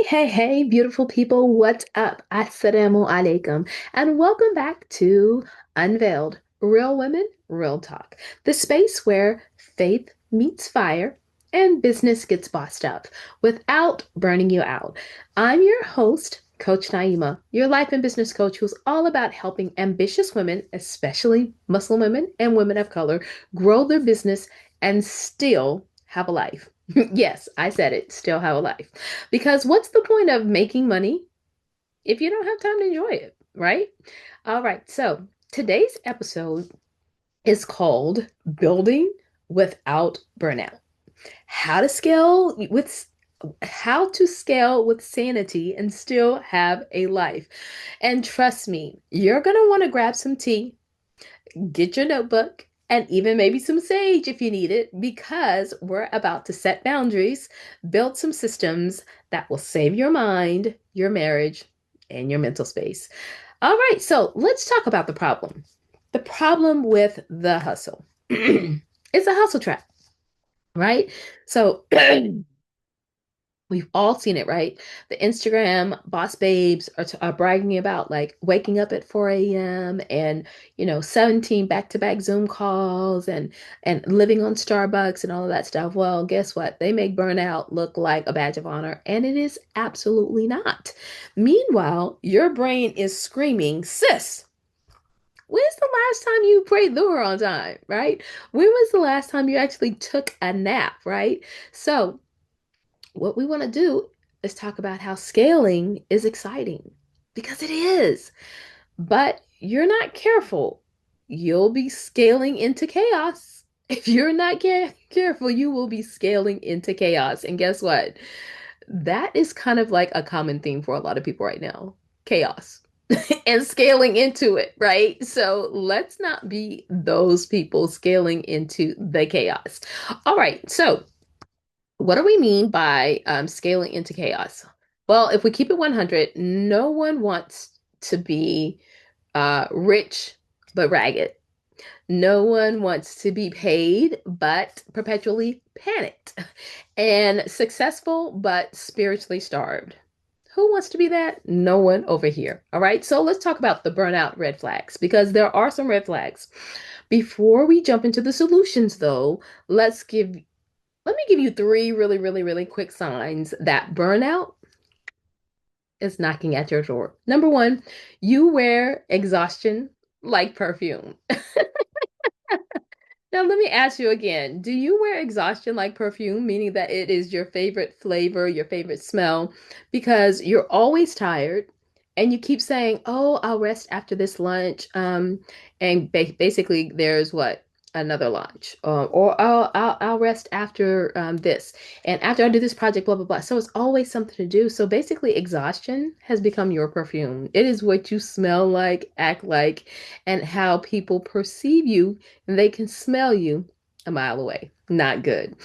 Hey, beautiful people. What's up? Assalamu alaikum. And welcome back to Unveiled Real Women, Real Talk, the space where faith meets fire and business gets bossed up without burning you out. I'm your host, Coach Naima, your life and business coach who's all about helping ambitious women, especially Muslim women and women of color, grow their business and still have a life. Yes, I said it, still have a life. Because what's the point of making money if you don't have time to enjoy it, right? All right, so today's episode is called Building Without Burnout. How to scale with how to scale with sanity and still have a life. And trust me, you're going to want to grab some tea, get your notebook, and even maybe some sage if you need it, because we're about to set boundaries, build some systems that will save your mind, your marriage, and your mental space. All right, so let's talk about the problem. The problem with the hustle. It's a hustle trap, right? So we've all seen it, right? The Instagram boss babes are bragging about like waking up at 4 a.m. and 17 back-to-back Zoom calls and living on Starbucks and all of that stuff. Well, guess what? They make burnout look like a badge of honor, and it is absolutely not. Meanwhile, your brain is screaming, sis, when's the last time you prayed Dhuhr on time, right? When was the last time you actually took a nap, right? So what we want to do is talk about how scaling is exciting because it is. But you're not careful, you'll be scaling into chaos. If you're not careful, you will be scaling into chaos. And guess what? That is kind of like a common theme for a lot of people right now, chaos and scaling into it, right? So let's not be those people scaling into the chaos. All right. So what do we mean by scaling into chaos? Well, if we keep it 100, no one wants to be rich but ragged. No one wants to be paid but perpetually panicked, and successful but spiritually starved. Who wants to be that? No one over here. All right. So let's talk about the burnout red flags because there are some red flags. Before we jump into the solutions, though, let me give you three really, really, really quick signs that burnout is knocking at your door. Number one, you wear exhaustion like perfume. Now, let me ask you again. Do you wear exhaustion like perfume, meaning that it is your favorite flavor, your favorite smell, because you're always tired and you keep saying, "Oh, I'll rest after this lunch." And basically, there's what? Another lunch. Or I'll rest after this. And after I do this project, blah, blah, blah. So it's always something to do. So basically, exhaustion has become your perfume. It is what you smell like, act like, and how people perceive you, and they can smell you a mile away. Not good.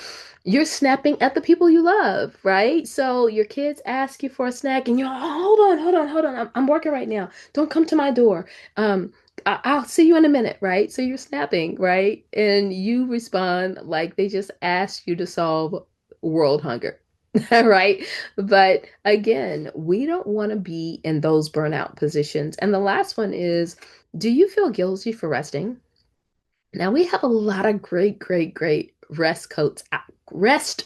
You're snapping at the people you love, right? So your kids ask you for a snack, and you're, oh, hold on. I'm working right now. Don't come to my door. I'll see you in a minute, right? So you're snapping, right? And you respond like they just asked you to solve world hunger. Right? But again, we don't want to be in those burnout positions. And the last one is, do you feel guilty for resting? Now we have a lot of great rest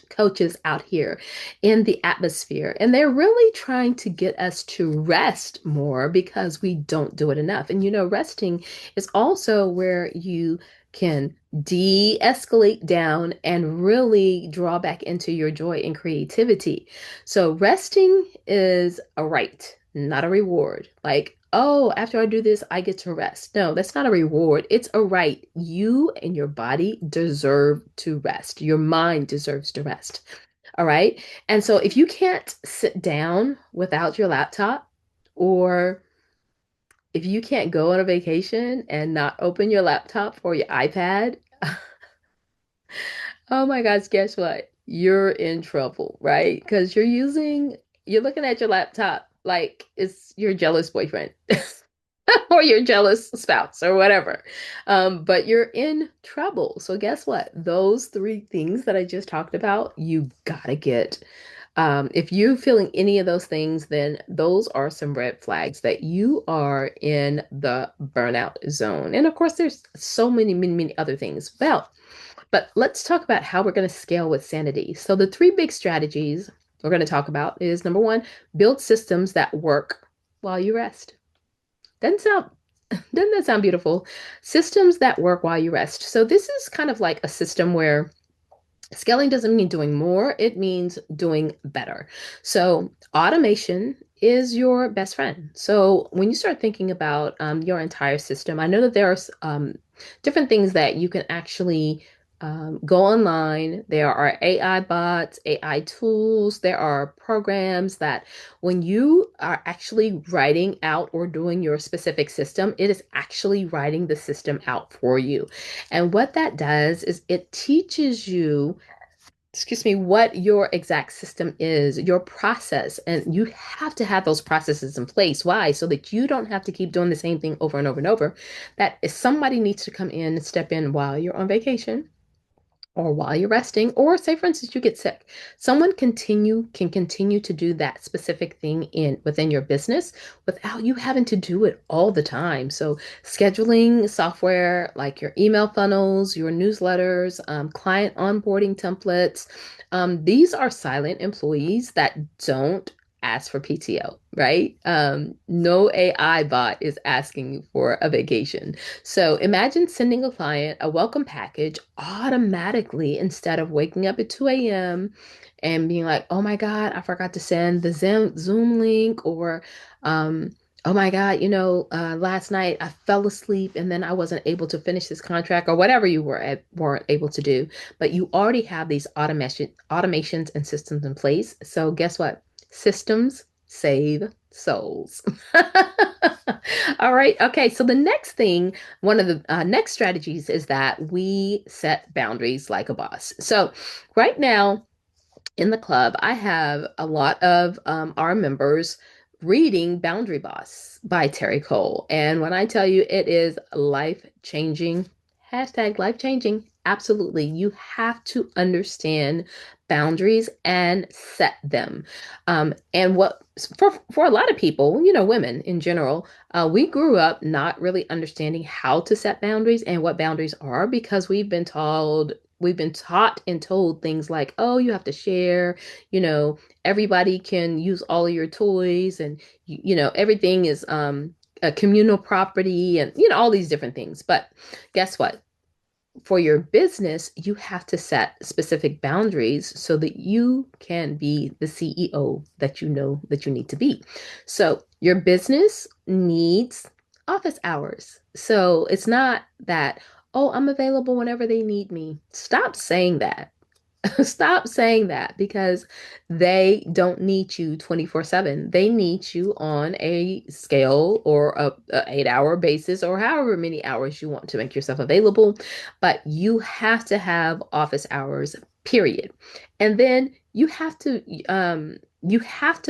coaches out here in the atmosphere, and they're really trying to get us to rest more because we don't do it enough. And resting is also where you can de-escalate down and really draw back into your joy and creativity. So resting is a right, not a reward. Like, oh, after I do this, I get to rest. No, that's not a reward. It's a right. You and your body deserve to rest. Your mind deserves to rest. All right. And so if you can't sit down without your laptop, or if you can't go on a vacation and not open your laptop or your iPad, oh my gosh, guess what? You're in trouble, right? Because you're looking at your laptop like it's your jealous boyfriend or your jealous spouse or whatever. But you're in trouble. So guess what? Those three things that I just talked about, you gotta get If you're feeling any of those things, then those are some red flags that you are in the burnout zone. And of course, there's so many other things. But let's talk about how we're going to scale with sanity. So the three big strategies we're going to talk about is number one, build systems that work while you rest. Doesn't sound doesn't that sound beautiful? Systems that work while you rest. So this is kind of like a system where scaling doesn't mean doing more, it means doing better. So, automation is your best friend. So, when you start thinking about your entire system, I know that there are different things that you can actually go online. There are AI bots, AI tools, there are programs that when you are actually writing out or doing your specific system, it is actually writing the system out for you. And what that does is it teaches you, excuse me, what your exact system is, your process. And you have to have those processes in place. Why? So that you don't have to keep doing the same thing over and over and over. That if somebody needs to come in and step in while you're on vacation, or while you're resting, or say for instance you get sick, someone can continue to do that specific thing in within your business without you having to do it all the time. So scheduling software like your email funnels, your newsletters, client onboarding templates, these are silent employees that don't ask for PTO, right? No AI bot is asking you for a vacation. So imagine sending a client a welcome package automatically instead of waking up at 2 a.m. and being like, oh my God, I forgot to send the Zoom link, or oh my God, last night I fell asleep and then I wasn't able to finish this contract, or whatever you weren't able to do. But you already have these automations and systems in place. So guess what? Systems save souls. All right. Okay. So the next thing, one of the next strategies is that we set boundaries like a boss. So right now, in the club, I have a lot of our members reading Boundary Boss by Terry Cole. And when I tell you it is life changing, hashtag life changing, absolutely. You have to understand boundaries and set them. And what for a lot of people, women in general, we grew up not really understanding how to set boundaries and what boundaries are because we've been taught and told things like, oh, you have to share, everybody can use all of your toys, and everything is a communal property, and all these different things. But guess what? For your business, you have to set specific boundaries so that you can be the CEO that you know that you need to be. So your business needs office hours. So it's not that, oh, I'm available whenever they need me. Stop saying that. Stop saying that, because they don't need you 24/7. They need you on a scale or a 8-hour basis, or however many hours you want to make yourself available. But you have to have office hours, period. And then you have to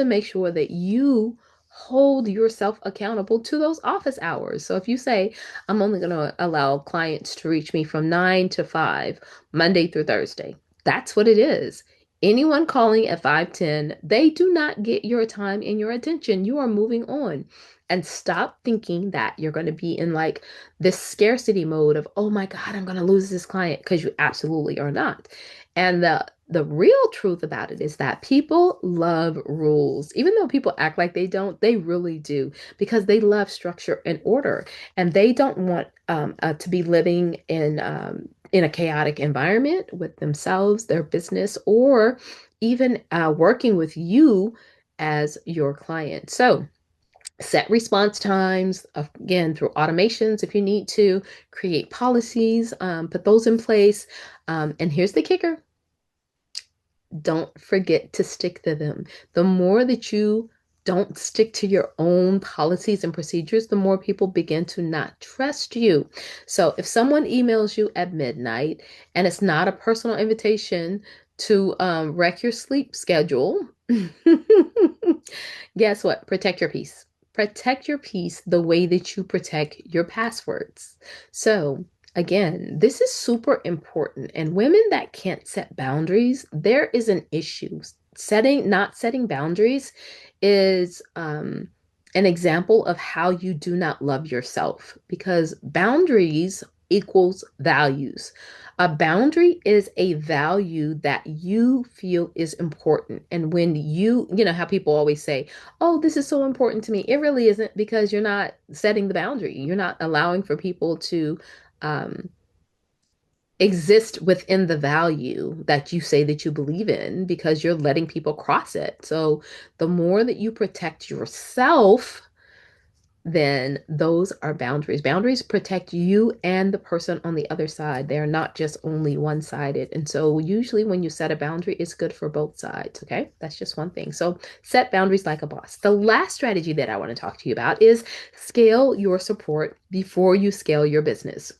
make sure that you hold yourself accountable to those office hours. So if you say, I'm only going to allow clients to reach me from 9 to 5, Monday through Thursday, that's what it is. Anyone calling at 5:10, they do not get your time and your attention. You are moving on. And stop thinking that you're going to be in like this scarcity mode of, oh my God, I'm going to lose this client, because you absolutely are not. And the real truth about it is that people love rules. Even though people act like they don't, they really do, because they love structure and order, and they don't want to be living in a chaotic environment with themselves, their business, or even working with you as your client. So set response times, again, through automations if you need to, create policies, put those in place. And here's the kicker: don't forget to stick to them. The more that you don't stick to your own policies and procedures, the more people begin to not trust you. So if someone emails you at midnight and it's not a personal invitation to wreck your sleep schedule, guess what? Protect your peace. Protect your peace the way that you protect your passwords. So again, this is super important. And women that can't set boundaries, there is an issue. Not setting boundaries is an example of how you do not love yourself because boundaries equals values. A boundary is a value that you feel is important. And when you know how people always say, oh, this is so important to me. It really isn't because you're not setting the boundary. You're not allowing for people to um, exist within the value that you say that you believe in because you're letting people cross it. So the more that you protect yourself, then those are boundaries. Boundaries protect you and the person on the other side. They're not just only one sided. And so, usually, when you set a boundary, it's good for both sides. Okay. That's just one thing. So, set boundaries like a boss. The last strategy that I want to talk to you about is scale your support before you scale your business.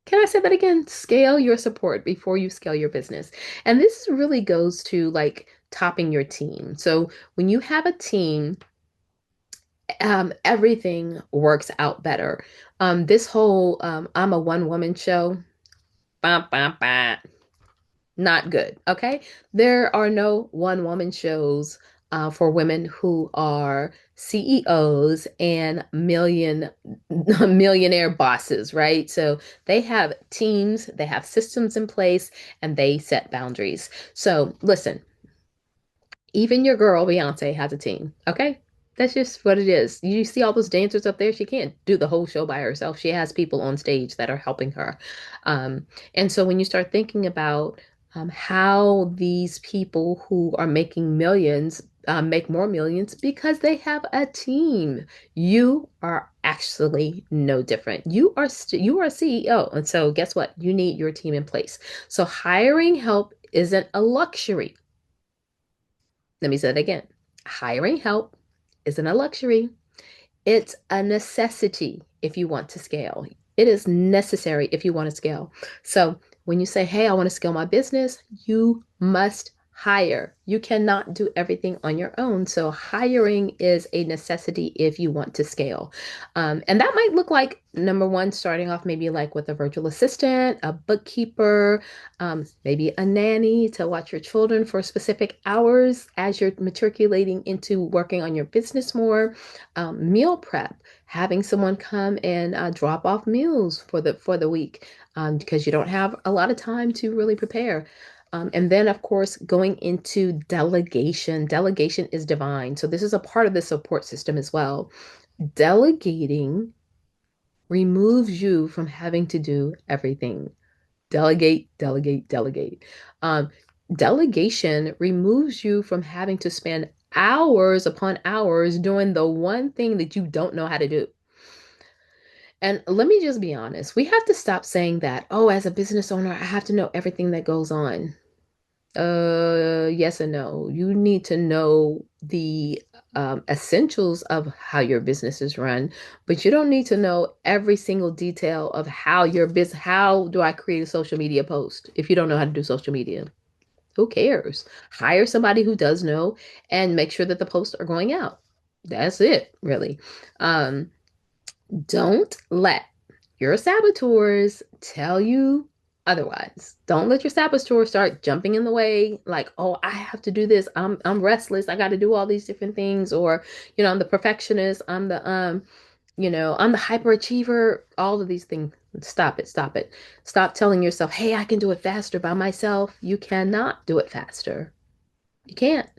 Can I say that again? Scale your support before you scale your business. And this really goes to like topping your team. So when you have a team, everything works out better. This whole I'm a one woman show, bah, bah, bah, not good. Okay. There are no one woman shows for women who are CEOs and millionaire bosses, right? So they have teams, they have systems in place, and they set boundaries. So listen, even your girl Beyonce has a team. Okay. That's just what it is. You see all those dancers up there, she can't do the whole show by herself. She has people on stage that are helping her. Um, and so when you start thinking about how these people who are making millions make more millions because they have a team, you are actually no different. You are a CEO, and so guess what? You need your team in place. So hiring help isn't a luxury. Let me say it again. Hiring help isn't a luxury. It's a necessity if you want to scale. It is necessary if you want to scale. So when you say, hey, I want to scale my business, you must hire. You cannot do everything on your own. So hiring is a necessity if you want to scale. And that might look like number one, starting off maybe like with a virtual assistant, a bookkeeper, maybe a nanny to watch your children for specific hours as you're matriculating into working on your business more, meal prep, having someone come and drop off meals for the week because you don't have a lot of time to really prepare. And then, of course, going into delegation. Delegation is divine. So this is a part of the support system as well. Delegating removes you from having to do everything. Delegate, delegate, delegate. Um, Delegation removes you from having to spend hours upon hours doing the one thing that you don't know how to do. And let me just be honest, we have to stop saying that, oh, as a business owner, I have to know everything that goes on. Yes and no. You need to know the essentials of how your business is run, but you don't need to know every single detail of how your business, how do I create a social media post if you don't know how to do social media? Who cares? Hire somebody who does know and make sure that the posts are going out. That's it, really. Um, don't let your saboteurs tell you otherwise. Don't let your saboteurs start jumping in the way, like, oh, I have to do this. I'm restless. I got to do all these different things, or I'm the perfectionist. I'm the hyperachiever. All of these things. Stop it. Stop it. Stop telling yourself, hey, I can do it faster by myself. You cannot do it faster. You can't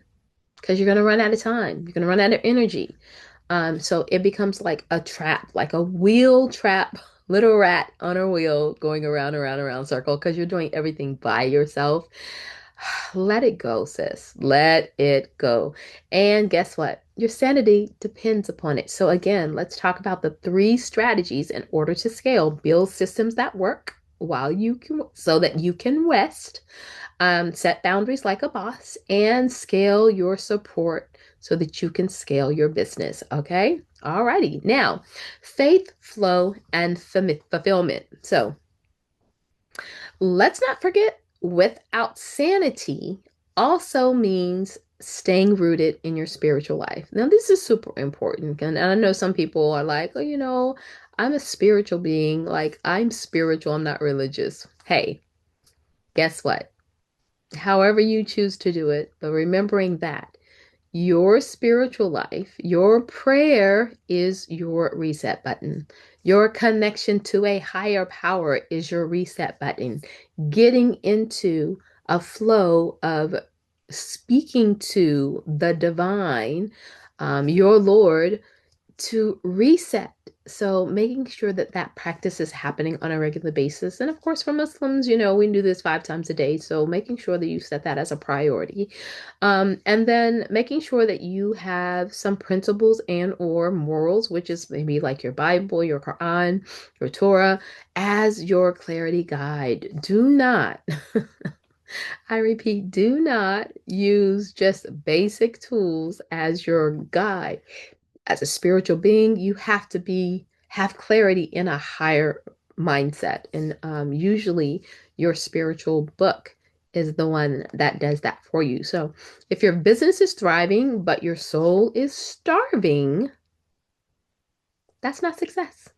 because you're going to run out of time. You're going to run out of energy. So it becomes like a trap, like a wheel trap, little rat on a wheel going around, around, around circle because you're doing everything by yourself. Let it go, sis. Let it go. And guess what? Your sanity depends upon it. So again, let's talk about the three strategies in order to scale. Build systems that work while you can, so that you can rest, set boundaries like a boss, and scale your support so that you can scale your business. Okay. Alrighty. Now, faith, flow, and fulfillment. So let's not forget without sanity also means staying rooted in your spiritual life. Now, this is super important. And I know some people are like, oh, I'm a spiritual being. Like, I'm spiritual, I'm not religious. Hey, guess what? however you choose to do it, but remembering that your spiritual life, your prayer is your reset button. Your connection to a higher power is your reset button. Getting into a flow of speaking to the divine, your Lord, to reset. So making sure that that practice is happening on a regular basis. And of course, for Muslims, we do this 5 times a day. So making sure that you set that as a priority. And then making sure that you have some principles and or morals, which is maybe like your Bible, your Quran, your Torah, as your clarity guide. Do not, I repeat, do not use just basic tools as your guide. As a spiritual being, you have to be have clarity in a higher mindset. And usually your spiritual book is the one that does that for you. So if your business is thriving, but your soul is starving, that's not success.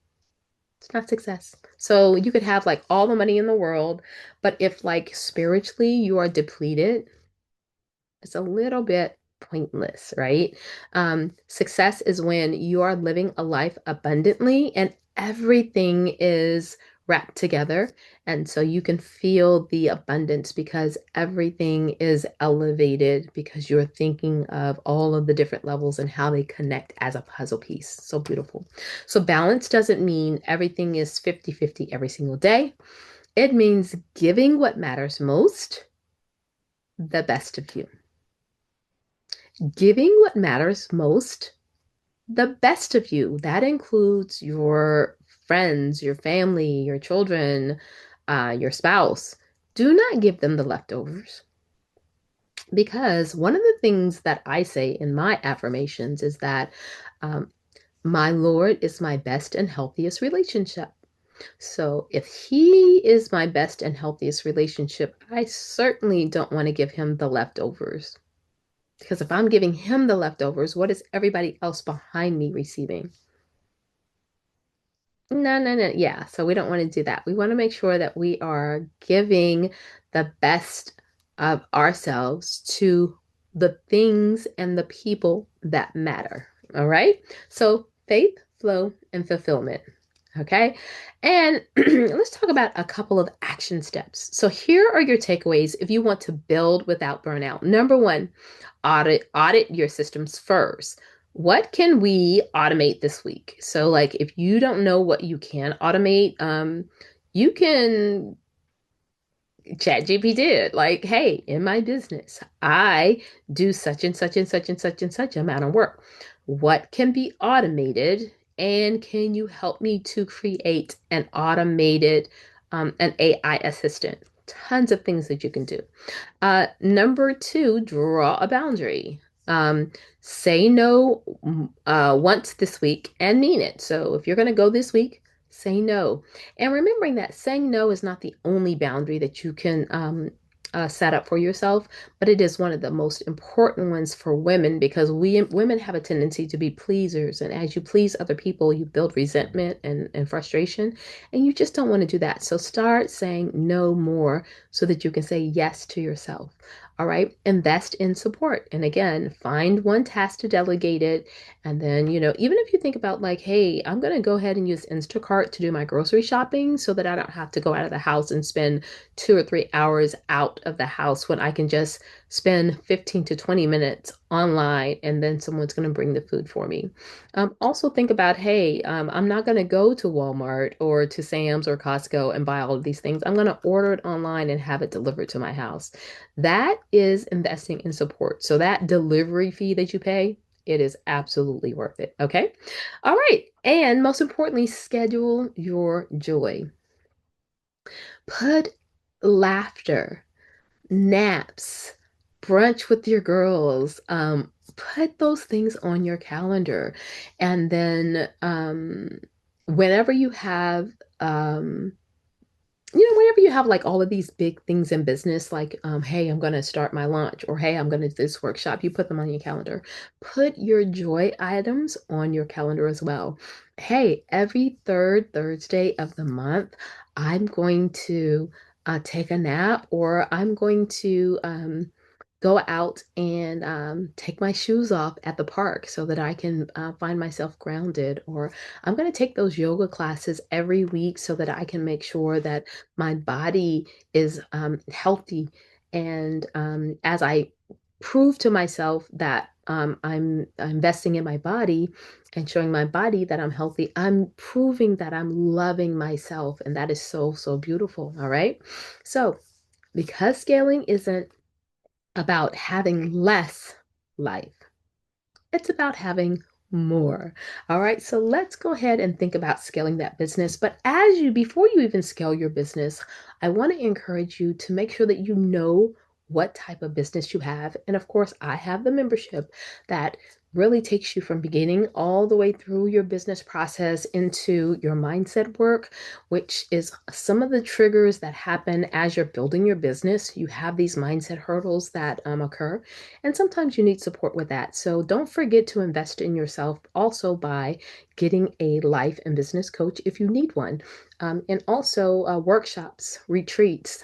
It's not success. So you could have like all the money in the world, but if like spiritually you are depleted, it's a little bit pointless, right? Success is when you are living a life abundantly and everything is wrapped together. And so you can feel the abundance because everything is elevated because you're thinking of all of the different levels and how they connect as a puzzle piece. So beautiful. So balance doesn't mean everything is 50-50 every single day. It means giving what matters most, the best of you. Giving what matters most, the best of you. That includes your friends, your family, your children, your spouse. Do not give them the leftovers. Because one of the things that I say in my affirmations is that um, my Lord is my best and healthiest relationship. So if he is my best and healthiest relationship, I certainly don't want to give him the leftovers. Because if I'm giving him the leftovers, what is everybody else behind me receiving? No, no, no. Yeah. So we don't want to do that. We want to make sure that we are giving the best of ourselves to the things and the people that matter. All right. So faith, flow, and fulfillment. Okay. And let's talk about a couple of action steps. So here are your takeaways if you want to build without burnout. Number one, audit your systems first. What can we automate this week? So like if you don't know what you can automate, you can chat GPT like, hey, in my business, I do such and such and such and such and such amount of work. What can be automated? And can you help me to create an automated an AI assistant? Tons of things that you can do. Number two, draw a boundary. Say no once this week and mean it. So if you're going to go this week, say no. And remembering that saying no is not the only boundary that you can set up for yourself, but it is one of the most important ones for women because we women have a tendency to be pleasers. And as you please other people, you build resentment and frustration. And you just don't want to do that. So start saying no more so that you can say yes to yourself. All right. Invest in support. And again, find one task to delegate it. And then, even if you think about like, hey, I'm going to go ahead and use Instacart to do my grocery shopping so that I don't have to go out of the house and spend 2 or 3 hours out of the house when I can just spend 15 to 20 minutes online and then someone's going to bring the food for me. Also think about, hey, I'm not going to go to Walmart or to Sam's or Costco and buy all of these things. I'm going to order it online and have it delivered to my house. That is investing in support. So that delivery fee that you pay, it is absolutely worth it. Okay. All right. And most importantly, schedule your joy. Put laughter, naps, brunch with your girls. Put those things on your calendar. And then whenever you have whenever you have like all of these big things in business, like, hey, I'm going to start my launch, or hey, I'm going to do this workshop, you put them on your calendar. Put your joy items on your calendar as well. Hey, every third Thursday of the month, I'm going to take a nap, or I'm going to go out and take my shoes off at the park so that I can find myself grounded, or I'm going to take those yoga classes every week so that I can make sure that my body is healthy. And as I prove to myself that I'm investing in my body and showing my body that I'm healthy, I'm proving that I'm loving myself. And that is so, so beautiful. All right. So, because scaling isn't about having less life, it's about having more. All right, so let's go ahead and think about scaling that business. But before you even scale your business, I want to encourage you to make sure that you know what type of business you have. And of course, I have the membership that really takes you from beginning all the way through your business process into your mindset work, which is some of the triggers that happen as you're building your business. You have these mindset hurdles that occur, and sometimes you need support with that. So don't forget to invest in yourself also by getting a life and business coach if you need one. And also workshops, retreats,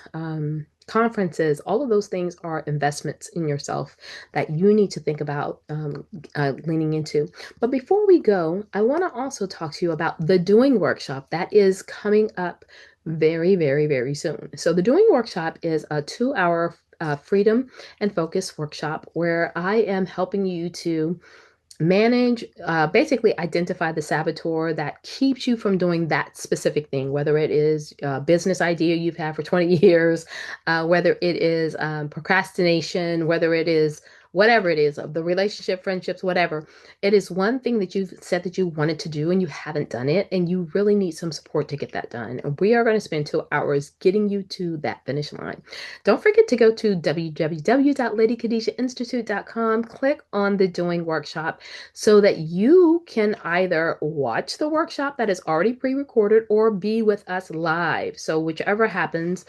conferences, all of those things are investments in yourself that you need to think about leaning into. But before we go, I want to also talk to you about the Doing Workshop that is coming up very, very, very soon. So the Doing Workshop is a 2 hour freedom and focus workshop where I am helping you to manage, basically identify the saboteur that keeps you from doing that specific thing, whether it is a business idea you've had for 20 years, whether it is procrastination, whether it is whatever it is, of the relationship, friendships, whatever. It is one thing that you've said that you wanted to do and you haven't done it, and you really need some support to get that done. And we are going to spend 2 hours getting you to that finish line. Don't forget to go to www.ladykhadijahinstitute.com, click on the Doing Workshop so that you can either watch the workshop that is already pre-recorded or be with us live. So whichever happens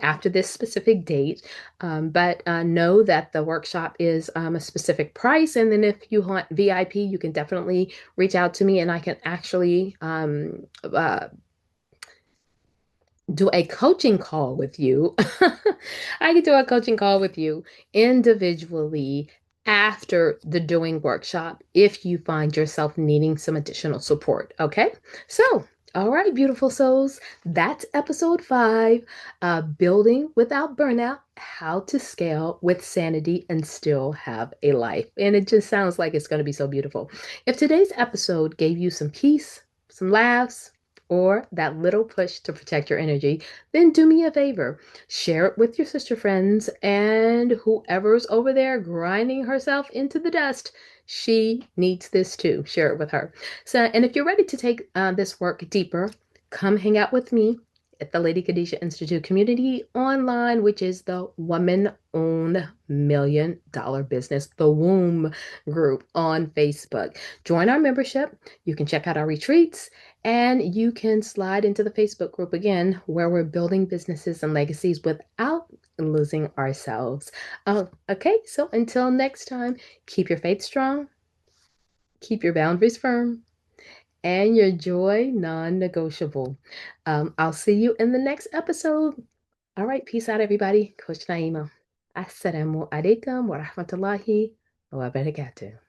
after this specific date. But know that the workshop is a specific price. And then if you want VIP, you can definitely reach out to me and I can actually do a coaching call with you. I can do a coaching call with you individually after the Doing Workshop if you find yourself needing some additional support. Okay. So, all right, beautiful souls, that's episode 5, Building Without Burnout, How to Scale with Sanity and Still Have a Life. And it just sounds like it's going to be so beautiful. If today's episode gave you some peace, some laughs, or that little push to protect your energy, then do me a favor. Share it with your sister friends and whoever's over there grinding herself into the dust. She needs this too. Share it with her. So, and if you're ready to take this work deeper, come hang out with me at the Lady Khadijah Institute community online, which is the woman-owned $1 million business, the Womb group on Facebook. Join our membership. You can check out our retreats and you can slide into the Facebook group again, where we're building businesses and legacies without losing ourselves. Okay, so until next time, keep your faith strong, keep your boundaries firm, and your joy non-negotiable. I'll see you in the next episode. All right, peace out, everybody. Coach Naima. Assalamu alaikum wa rahmatullahi wa barakatuh.